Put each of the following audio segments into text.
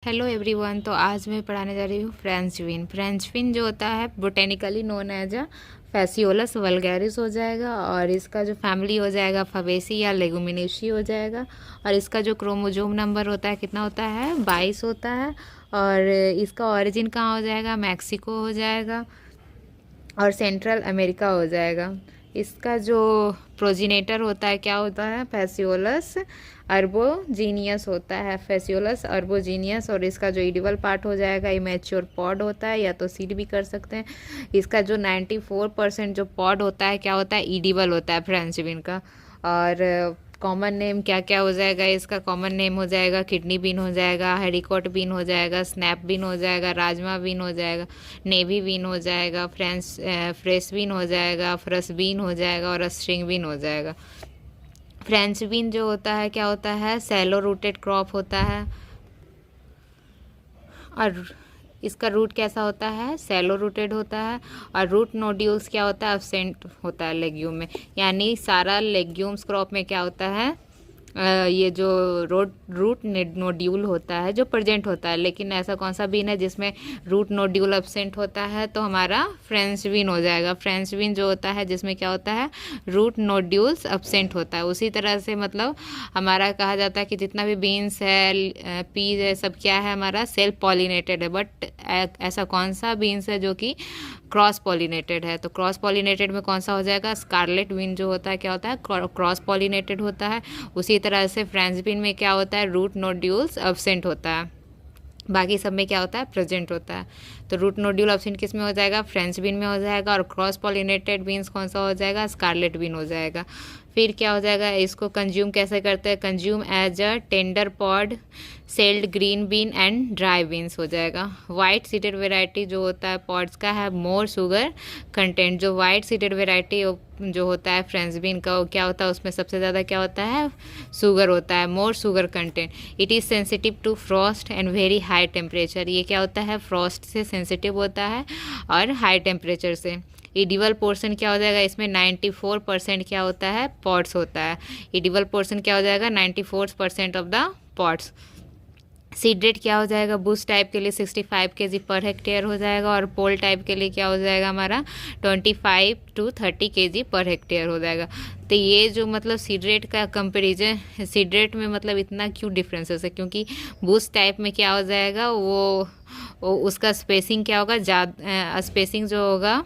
Hello everyone. तो आज मैं पढ़ाने जा रही हूँ फ्रेंच बीन। फ्रेंच बीन जो होता है botanically known as a phaseolus vulgaris हो जाएगा, और इसका जो फैमिली हो जाएगा फबेसी या लेगुमिनेशी हो जाएगा। और इसका जो क्रोमोजोम नंबर होता है कितना होता है, 22 होता है। और इसका ओरिजिन कहाँ हो जाएगा, मैक्सिको हो जाएगा और सेंट्रल अमेरिका हो जाएगा। इसका जो प्रोजिनेटर होता है क्या होता है, फैसियोलस अर्बोजीनियस होता है, फैसियोलस अर्बोजीनियस। और इसका जो इडिबल पार्ट हो जाएगा इमेच्योर पॉड होता है, या तो सीड भी कर सकते हैं। इसका जो 94% जो पॉड होता है क्या होता है, इडिबल होता है फ्रेंच बीन का। और कॉमन नेम क्या क्या हो जाएगा, इसका कॉमन नेम हो जाएगा किडनी बीन हो जाएगा, हैरिकॉट बीन हो जाएगा, स्नैप बीन हो जाएगा, राजमा बीन हो जाएगा, नेवी बीन हो जाएगा, फ्रेश बीन हो जाएगा, फ्रस बीन हो जाएगा और स्ट्रिंग बीन हो जाएगा। फ्रेंच बीन जो होता है क्या होता है, सैलो रूटेड क्रॉप होता है। और इसका रूट कैसा होता है, सैलो रूटेड होता है। और रूट नोड्यूल्स क्या होता है, एब्सेंट होता है लेग्यूम में। यानी सारा लेग्यूम्स क्रॉप में क्या होता है, ये जो रूट नोड्यूल होता है जो प्रेजेंट होता है। लेकिन ऐसा कौन सा बीन है जिसमें रूट नोड्यूल एब्सेंट होता है, तो हमारा फ्रेंच बीन हो जाएगा। फ्रेंच बीन जो होता है जिसमें क्या होता है, रूट नोड्यूल्स एब्सेंट होता है। उसी तरह से मतलब हमारा कहा जाता है कि जितना भी बीन्स है, पीज है, सब क्या है, हमारा सेल्फ पॉलिनेटेड है। बट ऐसा कौन सा बीन्स है जो कि क्रॉस पॉलिनेटेड है, तो क्रॉस पॉलिनेटेड में कौन सा हो जाएगा, स्कारलेट बीन जो होता है क्या होता है, क्रॉस पॉलिनेटेड होता है। उसी तरह से फ्रेंच बीन में क्या होता है, रूट नोड्यूल्स एब्सेंट होता है, बाकी सब में क्या होता है, प्रेजेंट होता है। तो रूट नोड्यूल एब्सेंट किस में हो जाएगा, फ्रेंच बीन में हो जाएगा। और क्रॉस पॉलिनेटेड बीन्स कौन सा हो जाएगा, स्कारलेट बीन हो जाएगा। फिर क्या हो जाएगा, इसको कंज्यूम कैसे करते हैं, consume as a tender pod, shelled green bean and dry beans हो जाएगा। वाइट सीडेड वेराइटी जो होता है पॉड्स का है मोर शुगर कंटेंट। जो वाइट सीडेड वेराइटी जो होता है फ्रेंच बीन का, वो क्या होता है, उसमें सबसे ज़्यादा क्या होता है, शुगर होता है, more sugar content. It is sensitive to frost and very high temperature. ये क्या होता है, फ्रॉस्ट से सेंसिटिव होता है और हाई टेम्परेचर से। इडिबल पोर्शन क्या हो जाएगा, इसमें 94% क्या होता है, पॉड्स होता है। इडिबल पोर्शन क्या हो जाएगा, 94% of the pods. Seed rate क्या हो जाएगा, बूस्ट टाइप के लिए 65 kg पर हेक्टेयर हो जाएगा। और पोल टाइप के लिए क्या हो जाएगा हमारा, 25 to 30 kg पर हेक्टेयर हो जाएगा। तो ये जो मतलब सीड रेट का कंपेरिजन, सीड रेट में मतलब इतना क्यों डिफरेंसेस है, क्योंकि बूस्ट टाइप में क्या हो जाएगा, वो उसका स्पेसिंग क्या होगा, ज़्यादा स्पेसिंग जो होगा।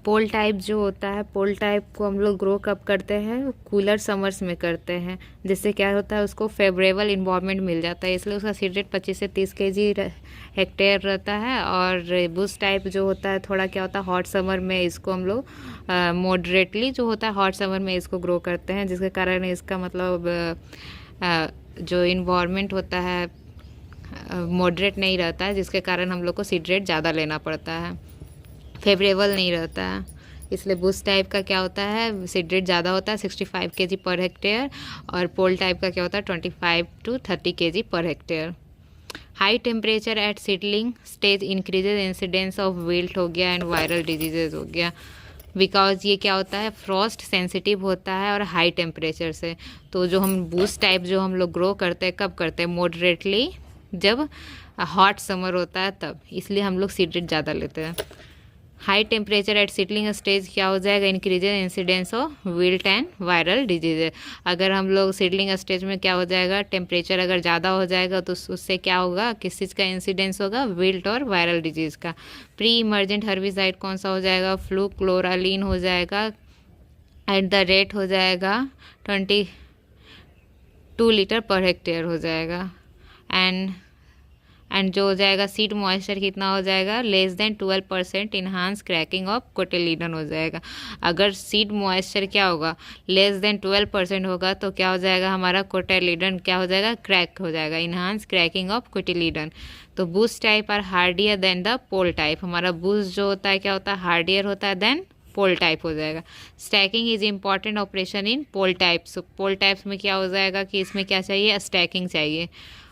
पोल टाइप जो होता है, पोल टाइप को हम लोग ग्रो कब करते हैं, कूलर समर्स में करते हैं, जिससे क्या होता है, उसको फेवरेबल इन्वायरमेंट मिल जाता है। इसलिए उसका सीड रेट 25 से 30 kg हेक्टेयर रहता है। और बुश टाइप जो होता है थोड़ा क्या होता है, हॉट समर में इसको हम लोग मॉडरेटली जो होता है हॉट समर में इसको ग्रो करते हैं, जिसके कारण इसका मतलब जो इन्वायरमेंट होता है मॉडरेट नहीं रहता है, जिसके कारण हम लोग को सीड रेट ज़्यादा लेना पड़ता है, फेवरेबल नहीं रहता है। इसलिए बुश टाइप का क्या होता है, सीड रेट ज़्यादा होता है 65 kg पर हेक्टेयर। और पोल टाइप का क्या होता है 25 to 30 kg per hectare. High temperature at seedling stage increases incidence of wilt हो गया एंड वायरल डिजीजेज हो गया। बिकॉज ये क्या होता है, फ्रॉस्ट सेंसिटिव होता है और हाई टेम्परेचर से। तो जो हम बुश टाइप जो हम लोग ग्रो करते हैं कब करते हैं, मॉडरेटली जब हॉट समर होता है तब, इसलिए हम लोग सीड रेट ज़्यादा लेते हैं। High temperature at seedling stage क्या हो जाएगा, increases incidence of wilt and viral disease. अगर हम लोग सीडलिंग स्टेज में क्या हो जाएगा, टेम्परेचर अगर ज़्यादा हो जाएगा तो उससे क्या होगा, किस चीज़ का इंसिडेंस होगा, विल्ट और वायरल डिजीज़ का। प्री इमर्जेंट हर्बिसाइड कौन सा हो जाएगा, फ्लूक्लोरालीन हो जाएगा। एट द रेट हो जाएगा 22 लीटर पर हेक्टेयर हो जाएगा। एंड जो हो जाएगा सीड मॉइस्चर कितना हो जाएगा, less than 12% enhance cracking of cotyledon हो जाएगा। अगर सीड मॉइस्चर क्या होगा, लेस देन 12% होगा, तो क्या हो जाएगा हमारा कोटिलीडन क्या हो जाएगा, क्रैक हो जाएगा, इन्हांस क्रैकिंग ऑफ कोटिलीडन। तो bush type are hardier than the pole type. हमारा बूस्ट जो होता है क्या होता है, हार्डियर होता है देन पोल टाइप हो जाएगा। Staking is important operation in pole types. Pole types में क्या हो जाएगा कि इसमें क्या चाहिए, स्टैकिंग चाहिए।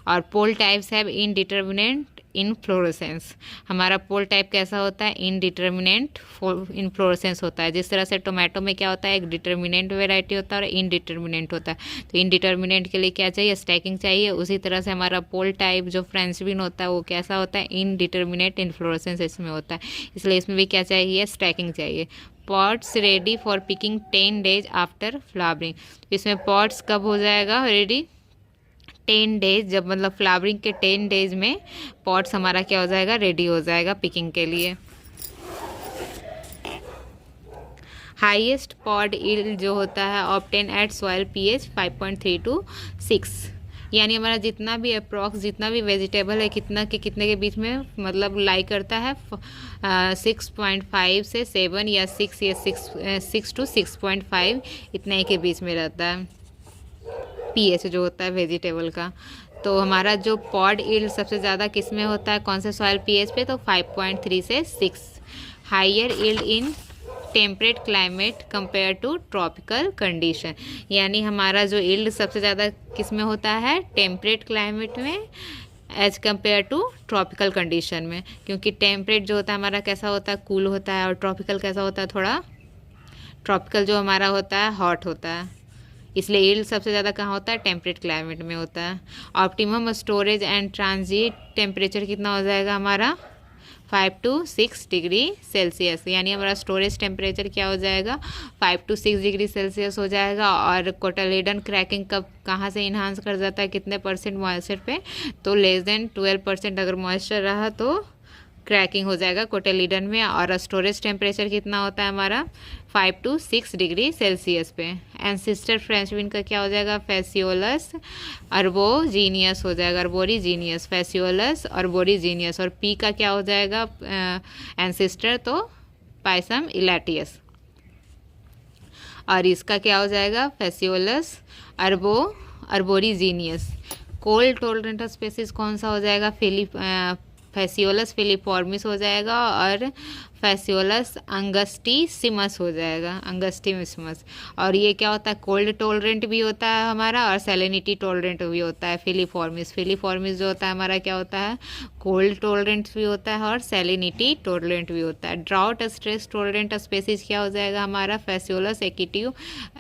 और पोल टाइप्स हैव इनडिटर्मिनेट इनफ्लोरेसेंस। हमारा पोल टाइप कैसा होता है? इनडिटर्मिनेट इनफ्लोरेसेंस होता है। जिस तरह से टोमेटो में क्या होता है? एक डिटर्मिनेंट वेराइटी होता है और इनडिटर्मिनेंट होता है। तो इनडिटर्मिनेंट के लिए क्या चाहिए? स्टैकिंग चाहिए। उसी तरह से हमारा पोल टाइप जो फ्रेंच बीन होता है वो कैसा होता है? इनडिटर्मिनेट इनफ्लोरेसेंस इसमें होता है, इसलिए इसमें भी क्या चाहिए? स्टैकिंग चाहिए। Pots ready for picking 10 days after flowering. इसमें पॉट्स कब हो जाएगा रेडी? 10 डेज, जब मतलब फ्लावरिंग के 10 डेज में पॉट्स हमारा क्या हो जाएगा? रेडी हो जाएगा पिकिंग के लिए। हाईएस्ट पॉड यील्ड जो होता है obtain at soil pH 5.3 to 6, यानी हमारा जितना भी अप्रॉक्स जितना भी वेजिटेबल है कितना के कितने के बीच में मतलब लाई करता है 6.5 से 7 या 6 या 6 to 6.5 इतने के बीच में रहता है पीएच जो होता है वेजिटेबल का। तो हमारा जो पॉड यील्ड सबसे ज़्यादा किस में होता है? कौन से सॉइल पीएच पे? तो 5.3 से 6। Higher yield in temperate climate compare to tropical condition, यानी हमारा जो यील्ड सबसे ज़्यादा किस में होता है? टेम्परेट क्लाइमेट में as compare to tropical condition में, क्योंकि टेम्परेट जो होता है हमारा कैसा होता है? कूल होता है, और ट्रॉपिकल कैसा होता है? थोड़ा ट्रॉपिकल जो हमारा होता है हॉट होता है, इसलिए यील्ड सबसे ज़्यादा कहाँ होता है? टेम्परेट क्लाइमेट में होता है। Optimum storage and transit temperature कितना हो जाएगा हमारा? 5 to 6 डिग्री सेल्सियस, यानी हमारा स्टोरेज टेम्परेचर क्या हो जाएगा? 5 to 6 डिग्री सेल्सियस हो जाएगा। और कोटालीडन क्रैकिंग कब कहाँ से इन्हांस कर जाता है? कितने परसेंट मॉइस्चर पे? तो लेस देन 12% अगर मॉइस्चर रहा तो क्रैकिंग हो जाएगा कोटेलिडन में। और स्टोरेज टेम्परेचर कितना होता है हमारा? 5 to 6 डिग्री सेल्सियस पे। एंसिस्टर फ्रेंच बीन का क्या हो जाएगा? फेसियोलस अर्बोजीनियस हो जाएगा, अर्बोरीजीनियस, फेसियोलस अर्बोरीजीनियस। और पी का क्या हो जाएगा एंसिस्टर? तो पाइसम इलेटियस। और इसका क्या हो जाएगा? फेसियोलस अर्बोरीजीनियस। कोल्ड टॉलरेंट स्पेसिस कौन सा हो जाएगा? फेसियोलस फिलिफॉर्मिस हो जाएगा और फेसियोलस अंगस्टीसिमस हो जाएगा, अंगस्टीसिमस। और ये क्या होता है? कोल्ड टॉलरेंट भी होता है हमारा और सैलिनिटी टॉलरेंट भी होता है। फिलिफॉर्मिस जो होता है हमारा क्या होता है? कोल्ड टॉलरेंट भी होता है और सैलिनिटी टॉलरेंट भी होता है। ड्राउट स्ट्रेस टॉलरेंट स्पेसिस क्या हो जाएगा हमारा? फेसियोलस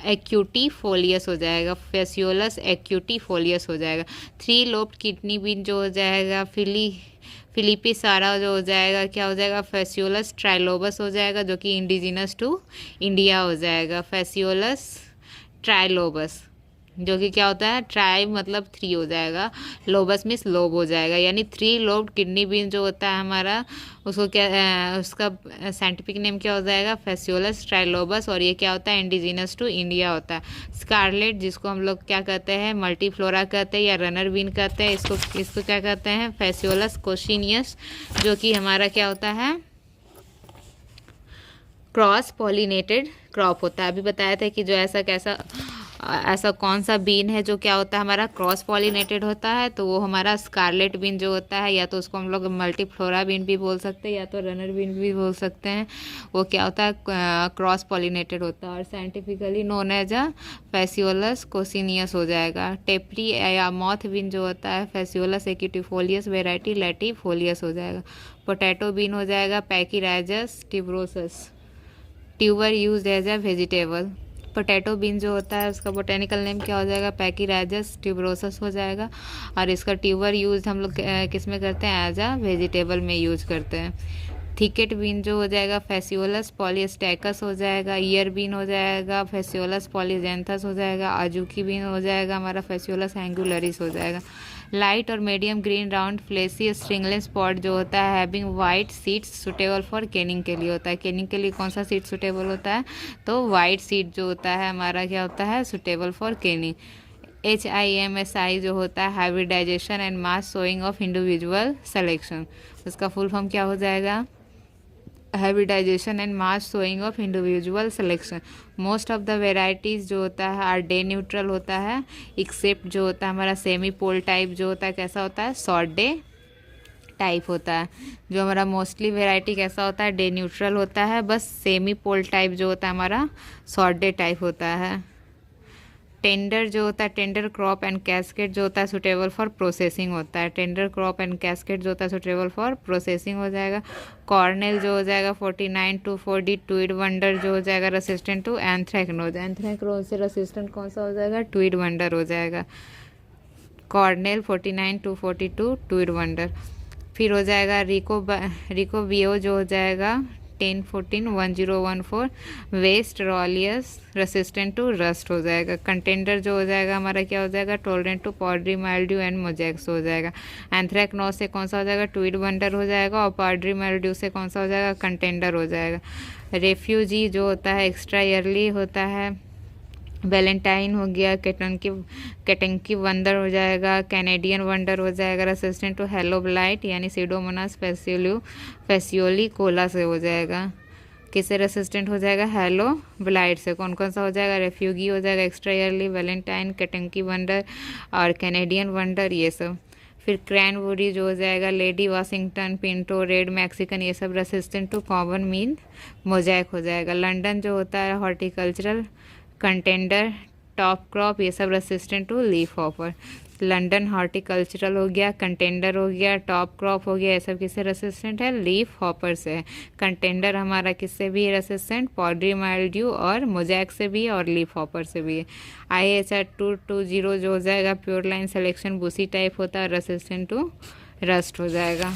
एक्यूटीफोलियस हो जाएगा, फेसियोलस एक्यूटीफोलियस हो जाएगा। 3 लोब्ड किडनी बीन जो हो जाएगा फिलिपिसारा जो हो जाएगा क्या हो जाएगा? फेसियोलस ट्राइलोबस हो जाएगा, जो कि इंडिजिनस टू इंडिया हो जाएगा। फेसियोलस ट्राइलोबस जो कि क्या होता है? ट्राई मतलब 3 हो जाएगा, लोबस मीन्स लोब हो जाएगा, यानी 3 लोब्ड किडनी बीन जो होता है हमारा उसको क्या उसका साइंटिफिक नेम क्या हो जाएगा? फेसियोलस ट्राइलोबस। और ये क्या होता है? इंडिजिनस टू इंडिया होता है। स्कारलेट जिसको हम लोग क्या कहते हैं? मल्टीफ्लोरा कहते हैं या रनर बीन कहते हैं, इसको क्या कहते हैं? फेसियोलस कोशिनियस, जो कि हमारा क्या होता है? क्रॉस पॉलिनेटेड क्रॉप होता है। अभी बताया था कि जो ऐसा कौन सा बीन है जो क्या होता है हमारा? क्रॉस पॉलिनेटेड होता है, तो वो हमारा स्कारलेट बीन जो होता है, या तो उसको हम लोग मल्टीफ्लोरा बीन भी बोल सकते हैं या तो रनर बीन भी बोल सकते हैं। वो क्या होता है? क्रॉस पॉलिनेटेड होता है और साइंटिफिकली नोन एज अ फेसियोलस कोसिनियस हो जाएगा। टेपरी या मॉथ बीन जो होता है फेसियोलस एक्यूटिफोलियस वेराइटी लैटिफोलियस हो जाएगा। पोटैटो बीन हो जाएगा pachyrhizus tuberosus, tuber use as a vegetable. Potato bean जो होता है उसका बोटेनिकल नेम क्या हो जाएगा? पैकीराइजस ट्यूबरोसस हो जाएगा। और इसका ट्यूबर यूज हम लोग किस में करते हैं? एज अ वेजिटेबल में यूज करते हैं। थिकेट बीन जो हो जाएगा फेसियोलस पॉलीस्टैकस हो जाएगा। ईयर बीन हो जाएगा फेसियोलस पॉलीजेंथस हो जाएगा। आजूकी बीन हो जाएगा हमारा फेसियोलस एंगुलरिस हो जाएगा। लाइट और medium green round fleshy stringless pod जो होता है having white seeds suitable for canning के लिए होता है। केनिंग के लिए कौन सा सीड सुटेबल होता है? तो वाइट सीड जो होता है हमारा क्या होता है? Suitable for Canning. HIMSI जो होता है hybridisation and mass sowing of individual selection, उसका फुल फॉर्म क्या हो जाएगा? Hybridisation and mass sowing of individual selection. Most of the varieties जो होता है आर डे न्यूट्रल होता है, एक्सेप्ट जो होता है हमारा सेमी पोल टाइप जो होता है कैसा होता है? शॉर्ट डे टाइप होता है। जो हमारा मोस्टली वेराइटी कैसा होता है? डे न्यूट्रल होता है, बस सेमी पोल टाइप जो होता है हमारा शॉर्ट डे टाइप होता है। टेंडर जो होता है, टेंडर क्रॉप एंड कैस्केड जो होता है सुटेबल फॉर प्रोसेसिंग होता है। टेंडर क्रॉप एंड कैस्केड जो होता है सुटेबल फॉर प्रोसेसिंग हो जाएगा। कॉर्नेल जो हो जाएगा 49 to 40। ट्वीड वंडर जो हो जाएगा रेसिस्टेंट टू एंथ्रेक्नोज। एंथ्रेक्नोज से रेसिस्टेंट कौन सा हो जाएगा? ट्वीड वंडर हो जाएगा। Cornell 49 to 42 Tweed wonder. फिर हो जाएगा रिको बियो जो हो जाएगा 1014 वेस्ट रॉलियस रेसिस्टेंट टू रस्ट हो जाएगा। कंटेंडर जो हो जाएगा हमारा क्या हो जाएगा? Tolerant to powdery mildew and मोजैक्स हो जाएगा। एंथ्रेक्नोज से कौन सा हो जाएगा? ट्वीड वंडर हो जाएगा। और पॉडरी माइल्ड्यू से कौन सा हो जाएगा? कंटेंडर हो जाएगा। रेफ्यूजी जो होता है एक्स्ट्रा ईयरली होता है। वैलेंटाइन हो गया। केटंकी वंडर हो जाएगा। कैनेडियन वंडर हो जाएगा रेसिस्टेंट टू हेलो ब्लाइट यानी सीडोमोनास फेसियोली कोला से हो जाएगा। किससे रेसिस्टेंट हो जाएगा? हेलो ब्लाइट से। कौन कौन सा हो जाएगा? रेफ्यूगी हो जाएगा extra early, Valentine, Kentucky Wonder और कैनेडियन वंडर ये सब। फिर क्रैनबेरी जो हो जाएगा, Lady Washington, pinto, red Mexican ये सब resistant to common bean mosaic हो जाएगा। लंदन जो होता है हॉर्टिकल्चरल, कंटेंडर, टॉप क्रॉप ये सब resistant to leafhopper. London horticultural हो गया, कंटेंडर हो गया, टॉप क्रॉप हो गया, ये सब किससे रेसिस्टेंट है? लीफ हॉपर से है। कंटेंडर हमारा किससे भी रेसिस्टेंट? पॉडरी माइल्ड्यू और मोजैक से भी और लीफ हॉपर से भी है। IHR 220 जो हो जाएगा pure line selection Bussy type होता है, रेसिस्टेंट टू रस्ट हो जाएगा।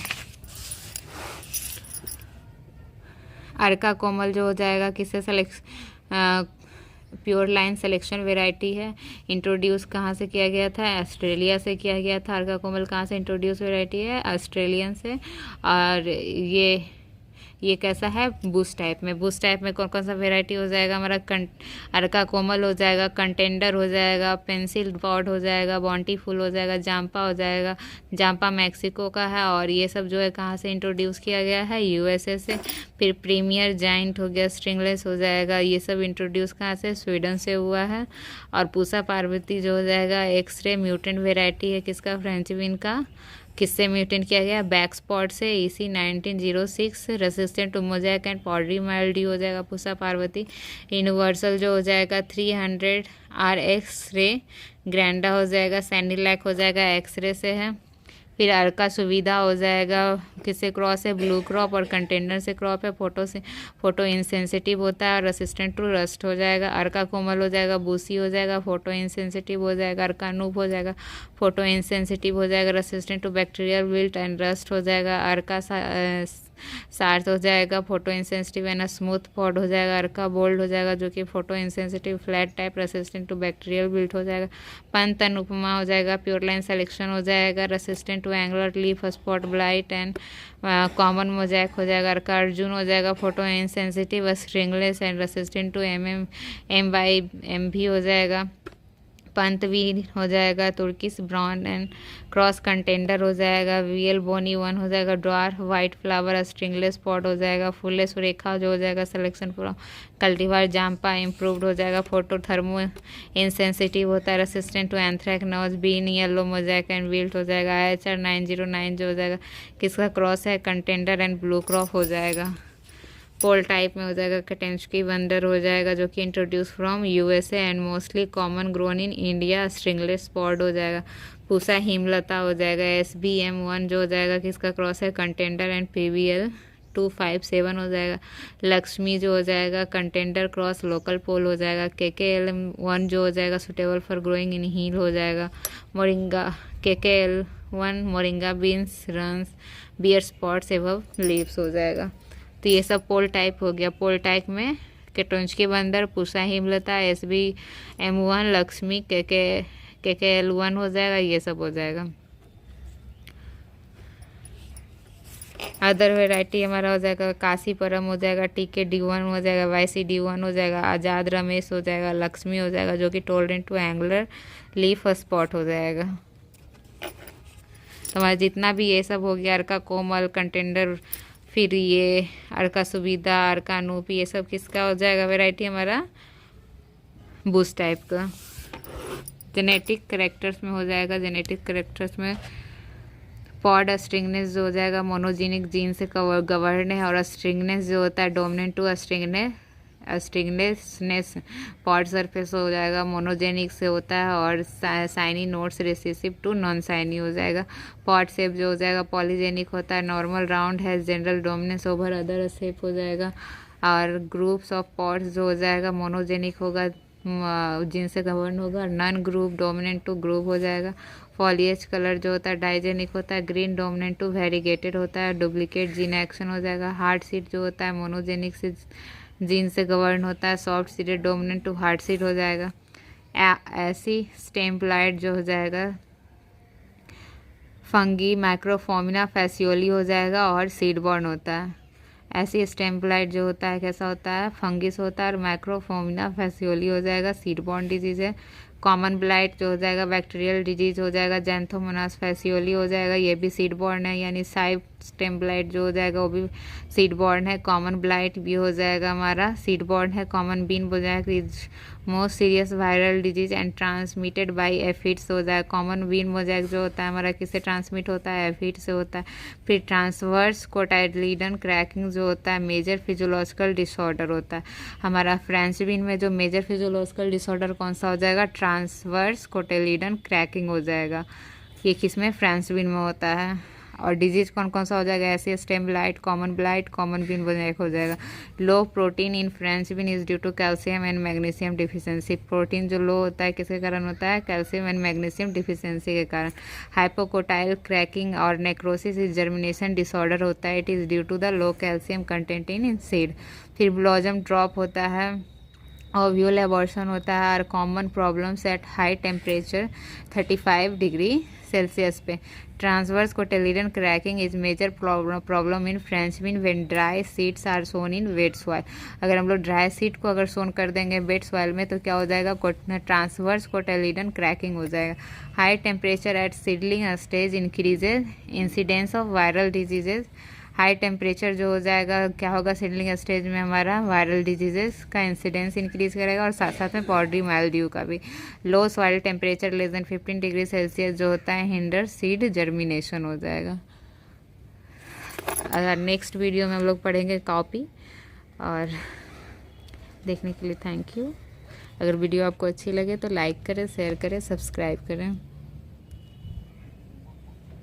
अर्का कोमल जो हो जाएगा किससे select pure line selection variety है। इंट्रोड्यूस कहाँ से किया गया था? ऑस्ट्रेलिया से किया गया था। अर्का कोमल कहाँ से इंट्रोड्यूस वेराइटी है? ऑस्ट्रेलियन से। और ये कैसा है? बूस्ट टाइप में। बूस्ट टाइप में कौन कौन सा वेराइटी हो जाएगा हमारा? अर्का कोमल हो जाएगा, कंटेंडर हो जाएगा, पेंसिल पॉड हो जाएगा, बॉन्टीफुल हो जाएगा, जाम्पा हो जाएगा। जाम्पा मैक्सिको का है और ये सब जो है कहाँ से इंट्रोड्यूस किया गया है? USA से। फिर प्रीमियर जाइंट हो गया, स्ट्रिंगलेस हो जाएगा, ये सब इंट्रोड्यूस कहाँ से? स्वीडन से हुआ है। और पूसा पार्वती जो हो जाएगा एक्सरे म्यूटेंट वेराइटी है किसका? फ्रेंच बीन का। किससे म्यूटेंट किया गया? बैक स्पॉट से। EC 1906 resistant to mosaic and powdery mildew हो जाएगा पूसा पार्वती। यूनिवर्सल जो हो जाएगा 300 RX रे ग्रैंडा हो जाएगा। सैंडिलैक हो जाएगा एक्सरे से है। फिर अर्का सुविधा हो जाएगा किससे क्रॉस है? ब्लू क्रॉप और कंटेंडर से क्रॉप है। फोटो इंसेंसिटिव होता है और रेसिस्टेंट टू रस्ट हो जाएगा। अर्का कोमल हो जाएगा, बूसी हो जाएगा, फोटो इंसेंसिटिव हो जाएगा। अर्का नूप हो जाएगा, फोटो इंसेंसिटिव हो जाएगा, resistant to bacterial wilt and rust हो जाएगा। अर्का सार्थ हो जाएगा, photo insensitive and smooth pod हो जाएगा। अर्का बोल्ड हो जाएगा जो कि photo insensitive flat type resistant to bacterial wilt हो जाएगा। पंत अनुपमा हो जाएगा, प्योर लाइन सिलेक्शन हो जाएगा, resistant to angular leaf spot blight and common mosaic हो जाएगा। अर्का अर्जुन हो जाएगा, photo insensitive stringless and resistant to MB हो जाएगा। पंतवीर हो जाएगा, Turkish brown and cross contender हो जाएगा। VL बोनी 1 हो जाएगा, dwarf white flower stringless pod हो जाएगा। फुल्ले सुरेखा जो हो जाएगा selection from cultivar Jampa improved हो जाएगा। फोटो थर्मो इंसेंसिटिव होता है, resistant to anthracnose been yellow mosaic and wilt हो जाएगा। IHR 909 जो हो जाएगा किसका क्रॉस है? कंटेंडर एंड ब्लू क्रॉप हो जाएगा। पोल टाइप में हो जाएगा केटेंस्की वंडर हो जाएगा जो कि introduce from USA and mostly common grown in India. Stringless pod हो जाएगा। पूसा हिमलता हो जाएगा। SBM1 जो हो जाएगा किसका क्रॉस है? कंटेंडर एंड PBL 257 हो जाएगा। लक्ष्मी जो हो जाएगा कंटेंडर क्रॉस लोकल पोल हो जाएगा। KKL1 जो हो जाएगा suitable for growing in hill हो जाएगा। मोरिंगा KKL1 मोरिंगा बीन्स रंस बियर स्पॉट्स एवं लीव्स हो जाएगा। तो ये सब पोल टाइप हो गया। पोल टाइप में केटोंचकी बंदर, पूसा हिमलता, SBM1, लक्ष्मी, KKL1 हो जाएगा, ये सब हो जाएगा। अदर वेराइटी हमारा हो जाएगा काशीपुरम हो जाएगा, TKD1 हो जाएगा, YCD1 हो जाएगा, आज़ाद रमेश हो जाएगा, लक्ष्मी हो जाएगा जो कि tolerant to angular leaf spot हो जाएगा। तो हमारा जितना भी ये सब हो गया अर्का कोमल, कंटेंडर, फिर ये अर्का सुविधा, अर्का नूप, ये सब किसका हो जाएगा वेराइटी हमारा? बूस्ट टाइप का। जेनेटिक करेक्टर्स में हो जाएगा, जेनेटिक करेक्टर्स में पॉड स्ट्रिंगनेस जो हो जाएगा मोनोजेनिक जीन से गवर्न है और स्ट्रिंगनेस जो होता है dominant to stringiness stringlessness pod surface हो जाएगा, मोनोजेनिक से होता है, और shiny notes recessive to non shiny हो जाएगा। पॉट शेप जो हो जाएगा पॉलीजेनिक होता है, नॉर्मल राउंड है, general dominance over other shape हो जाएगा। और ग्रुप्स ऑफ पॉट्स जो हो जाएगा मोनोजेनिक होगा, जिनसे गवर्न होगा, non group dominant to group हो जाएगा। फॉलिएज कलर जो होता है डाइजेनिक होता है, ग्रीन डोमिनेंट टू वेरीगेटेड होता है, डुप्लीकेट जीन एक्शन हो जाएगा। हार्ड सीड जो होता है मोनोजेनिक से जीन से गवर्न होता है, soft seeded dominant to hard seed हो जाएगा। ऐसी स्टेम्पलाइट जो हो जाएगा फंगी मैक्रोफोमिना फैसियोली हो जाएगा और सीड बॉर्न होता है। ऐसी स्टेम्पलाइट जो होता है कैसा होता है, फंगिस होता है और मैक्रोफोमिना फैसियोली हो जाएगा, सीड बॉर्न डिजीज है। कॉमन ब्लाइट जो हो जाएगा बैक्टीरियल डिजीज हो जाएगा, जैंथोमोनास फैसियोली हो जाएगा, ये भी सीड बॉर्न है। यानी साइब स्टेम्पलाइट जो हो जाएगा वो भी सीड बॉर्न है। कॉमन ब्लाइट भी हो जाएगा हमारा सीड बॉर्न है। कॉमन बीन हो जाएगा most serious viral disease and transmitted by aphids हो जाएगा। कॉमन बीन मोजैक जो होता है हमारा किससे ट्रांसमिट होता है, एफिड से होता है। फिर ट्रांसवर्स कोटाइलिडन क्रैकिंग जो होता है मेजर फिजियोलॉजिकल डिसऑर्डर होता है हमारा। फ्रेंच बीन में जो मेजर फिजियोलॉजिकल डिसऑर्डर कौन सा हो जाएगा, ट्रांसवर्स कोटाइलिडन क्रैकिंग हो जाएगा। ये किसमें, फ्रेंच बीन में होता है। और डिजीज कौन कौन सा हो जाएगा, ऐसे stem blight, common bean mosaic हो जाएगा। Low protein in French bean is due to calcium and magnesium deficiency. Protein जो लो होता है किसके कारण होता है, कैल्शियम एंड मैग्नीशियम डिफिशियंसी के कारण। हाइपोकोटाइल क्रैकिंग और नेक्रोसिस इज जर्मिनेशन डिसऑर्डर होता है, it is due to the low calcium content in seed. फिर ब्लॉजम ड्रॉप होता है, ओव्यूल एबॉर्शन होता है। और common problems at high temperature 35 degree Celsius पे। Transverse cotyledon cracking is major problem in French bean when dry seeds are sown in wet soil. अगर हम लोग ड्राई सीड को अगर सोन कर देंगे वेट सॉइल में तो क्या हो जाएगा, ट्रांसवर्स कोटाइलिडन क्रैकिंग हो जाएगा। High temperature at seedling stage increases incidence of viral diseases. High temperature जो हो जाएगा क्या होगा, सीडलिंग स्टेज में हमारा वायरल डिजीजेस का इंसिडेंस इंक्रीज करेगा, और साथ साथ में पॉडी माइल्ड्यू का भी। Low soil temperature less than 15 degree Celsius जो होता है हिंडर सीड जर्मिनेशन हो जाएगा। अगर नेक्स्ट वीडियो में हम लोग पढ़ेंगे कॉपी। और देखने के लिए थैंक यू। अगर वीडियो आपको अच्छी लगे तो लाइक करें, शेयर करें, सब्सक्राइब करें।